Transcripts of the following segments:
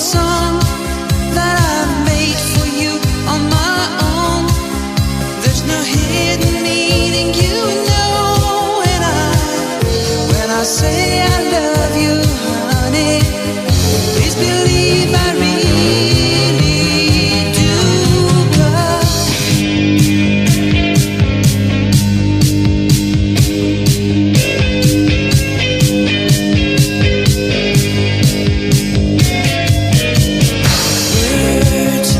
song that I made for you on my own. There's no hidden meaning, you know when I say I love you, honey. Please believe I really do, but words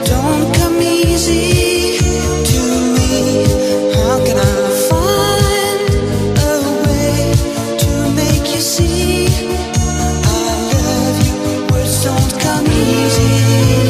don't come easy to me. How can I find a way to make you see I love you? Words don't come easy.